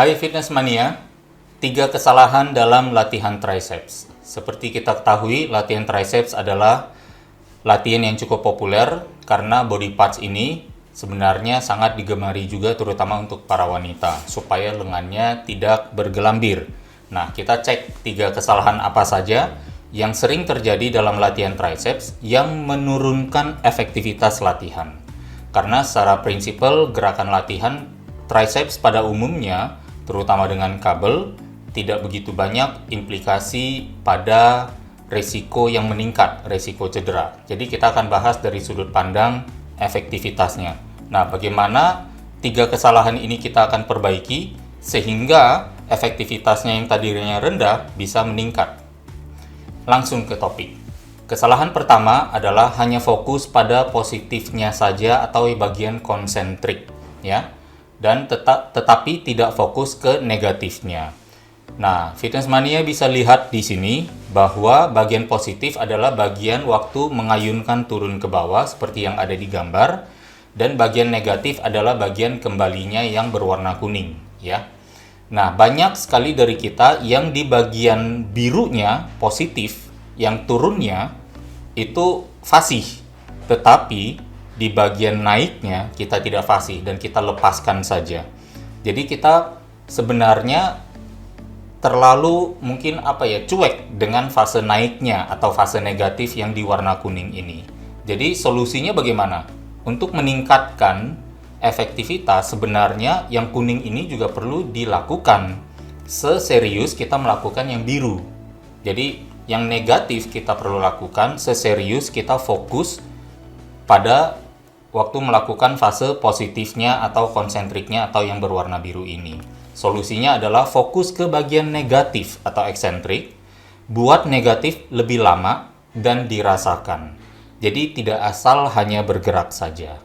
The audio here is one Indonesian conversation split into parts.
Hai Fitness Mania, 3 kesalahan dalam latihan triceps. Seperti kita ketahui, latihan triceps adalah latihan yang cukup populer karena body parts ini sebenarnya sangat digemari juga terutama untuk para wanita supaya lengannya tidak bergelambir. Nah, kita cek 3 kesalahan apa saja yang sering terjadi dalam latihan triceps yang menurunkan efektivitas latihan. Karena secara prinsipal gerakan latihan triceps pada umumnya, terutama dengan kabel, tidak begitu banyak implikasi pada resiko yang meningkat, resiko cedera. Jadi kita akan bahas dari sudut pandang efektivitasnya. Nah, bagaimana 3 kesalahan ini kita akan perbaiki sehingga efektivitasnya yang tadinya rendah bisa meningkat. Langsung ke topik. Kesalahan pertama adalah hanya fokus pada positifnya saja atau bagian konsentrik, ya. Dan tetapi tidak fokus ke negatifnya. Nah, Fitness Mania bisa lihat di sini bahwa bagian positif adalah bagian waktu mengayunkan turun ke bawah seperti yang ada di gambar, dan bagian negatif adalah bagian kembalinya yang berwarna kuning, ya. Nah, banyak sekali dari kita yang di bagian birunya positif, yang turunnya itu fasih, tetapi di bagian naiknya kita tidak fasih dan kita lepaskan saja. Jadi kita sebenarnya terlalu mungkin cuek dengan fase naiknya atau fase negatif yang di warna kuning ini. Jadi solusinya bagaimana? Untuk meningkatkan efektivitas sebenarnya yang kuning ini juga perlu dilakukan seserius kita melakukan yang biru. Jadi yang negatif kita perlu lakukan seserius kita fokus pada waktu melakukan fase positifnya atau konsentriknya atau yang berwarna biru ini. Solusinya adalah fokus ke bagian negatif atau eksentrik, buat negatif lebih lama dan dirasakan. Jadi tidak asal hanya bergerak saja.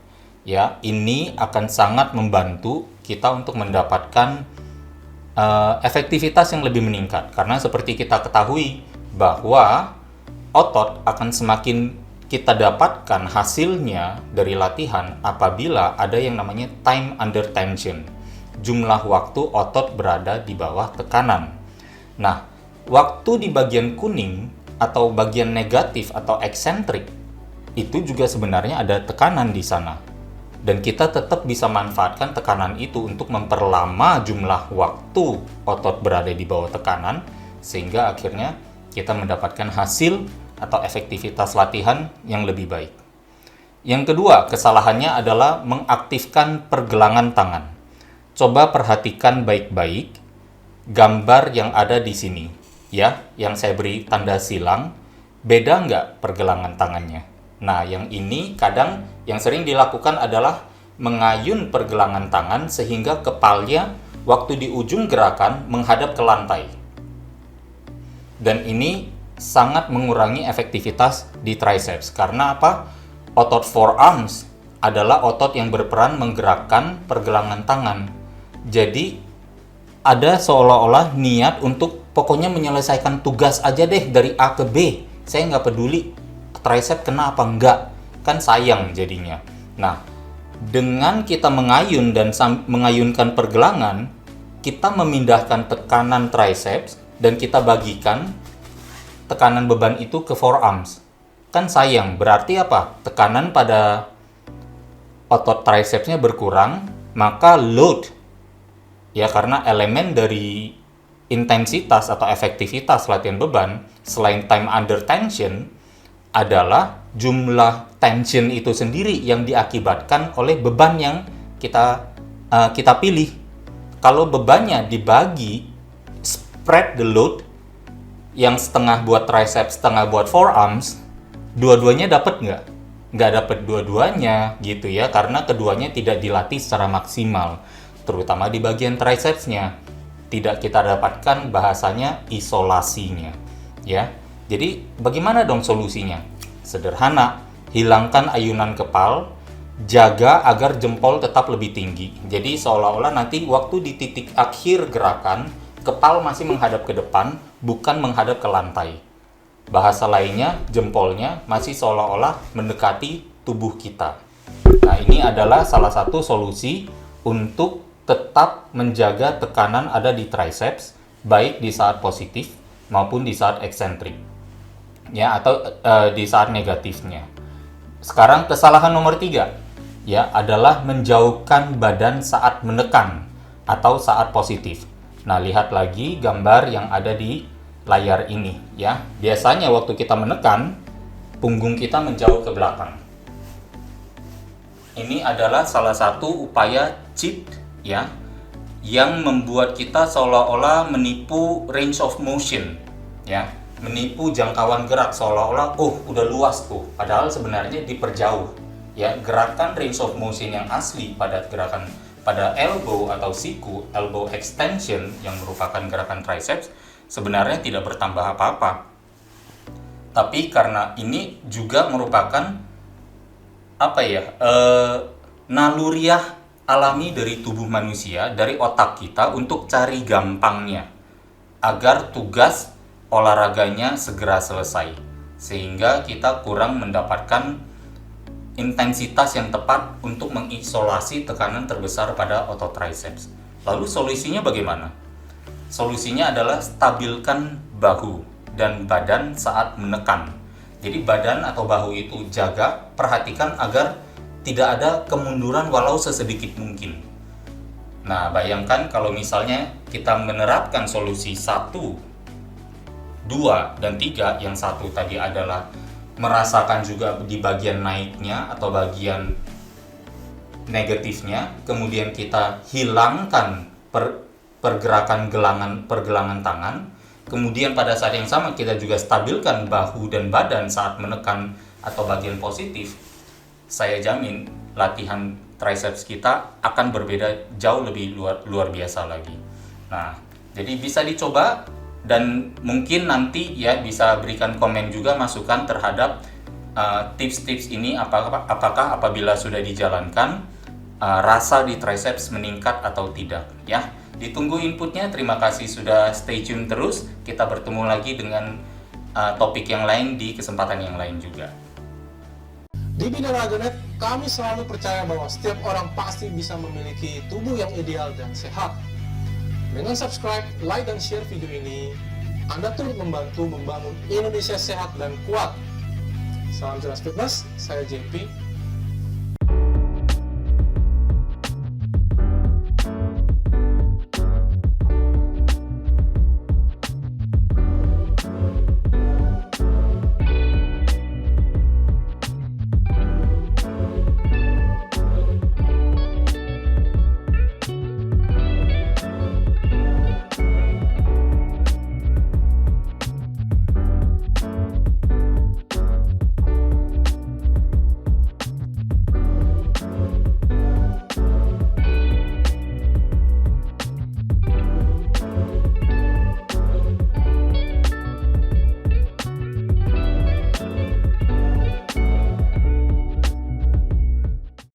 Ya, ini akan sangat membantu kita untuk mendapatkan efektivitas yang lebih meningkat. Karena seperti kita ketahui bahwa otot akan semakin kita dapatkan hasilnya dari latihan apabila ada yang namanya time under tension, jumlah waktu otot berada di bawah tekanan. Nah, waktu di bagian kuning atau bagian negatif atau eksentrik itu juga sebenarnya ada tekanan di sana, dan kita tetap bisa manfaatkan tekanan itu untuk memperlama jumlah waktu otot berada di bawah tekanan sehingga akhirnya kita mendapatkan hasil atau efektivitas latihan yang lebih baik. Yang kedua, kesalahannya adalah mengaktifkan pergelangan tangan. Coba perhatikan baik-baik gambar yang ada di sini, ya, yang saya beri tanda silang. Beda nggak pergelangan tangannya? Nah, yang ini kadang yang sering dilakukan adalah mengayun pergelangan tangan sehingga kepalanya waktu di ujung gerakan menghadap ke lantai. Dan ini sangat mengurangi efektivitas di triceps. Karena apa? Otot forearms adalah otot yang berperan menggerakkan pergelangan tangan. Jadi ada seolah-olah niat untuk pokoknya menyelesaikan tugas aja deh dari A ke B. Saya nggak peduli tricep kena apa enggak. Kan sayang jadinya. Nah, dengan kita mengayun dan mengayunkan pergelangan, kita memindahkan tekanan triceps dan kita bagikan tekanan beban itu ke forearms. Kan sayang, berarti apa? Tekanan pada otot tricepsnya berkurang, maka load, ya, karena elemen dari intensitas atau efektivitas latihan beban selain time under tension adalah jumlah tension itu sendiri yang diakibatkan oleh beban yang kita pilih. Kalau bebannya dibagi, spread the load, yang setengah buat triceps, setengah buat forearms, dua-duanya dapat nggak? Nggak dapat dua-duanya gitu ya, karena keduanya tidak dilatih secara maksimal, terutama di bagian tricepsnya. Tidak kita dapatkan bahasanya isolasinya, ya. Jadi bagaimana dong solusinya? Sederhana, hilangkan ayunan kepal, jaga agar jempol tetap lebih tinggi. Jadi seolah-olah nanti waktu di titik akhir gerakan, kepal masih menghadap ke depan, bukan menghadap ke lantai. Bahasa lainnya, jempolnya masih seolah-olah mendekati tubuh kita. Nah, ini adalah salah satu solusi untuk tetap menjaga tekanan ada di triceps, baik di saat positif maupun di saat eksentrik, ya, atau di saat negatifnya. Sekarang kesalahan nomor 3, ya, adalah menjauhkan badan saat menekan atau saat positif. Nah, lihat lagi gambar yang ada di layar ini, ya. Biasanya waktu kita menekan, punggung kita menjauh ke belakang. Ini adalah salah satu upaya cheat, ya, yang membuat kita seolah-olah menipu range of motion, ya, menipu jangkauan gerak seolah-olah udah luas tuh, padahal sebenarnya diperjauh, ya. Gerakan range of motion yang asli pada gerakan pada elbow atau siku, elbow extension yang merupakan gerakan triceps sebenarnya tidak bertambah apa-apa. Tapi karena ini juga merupakan naluriah alami dari tubuh manusia, dari otak kita untuk cari gampangnya agar tugas olahraganya segera selesai, sehingga kita kurang mendapatkan intensitas yang tepat untuk mengisolasi tekanan terbesar pada otot triceps. Lalu solusinya bagaimana? Solusinya adalah stabilkan bahu dan badan saat menekan. Jadi badan atau bahu itu jaga, perhatikan agar tidak ada kemunduran walau sesedikit mungkin. Nah, bayangkan kalau misalnya kita menerapkan solusi 1, 2, dan 3, yang 1 tadi adalah merasakan juga di bagian naiknya atau bagian negatifnya, kemudian kita hilangkan pergerakan pergelangan tangan, kemudian pada saat yang sama kita juga stabilkan bahu dan badan saat menekan atau bagian positif, saya jamin latihan triceps kita akan berbeda jauh lebih luar biasa lagi. Nah, jadi bisa dicoba, dan mungkin nanti ya bisa berikan komen juga masukan terhadap tips-tips ini, apakah apabila sudah dijalankan rasa di triceps meningkat atau tidak, ya. Ditunggu inputnya. Terima kasih sudah stay tune terus. Kita bertemu lagi dengan topik yang lain di kesempatan yang lain juga. Di Bina Raganet, kami selalu percaya bahwa setiap orang pasti bisa memiliki tubuh yang ideal dan sehat. Dengan subscribe, like, dan share video ini, Anda turut membantu membangun Indonesia sehat dan kuat. Salam jelas fitness, saya JP.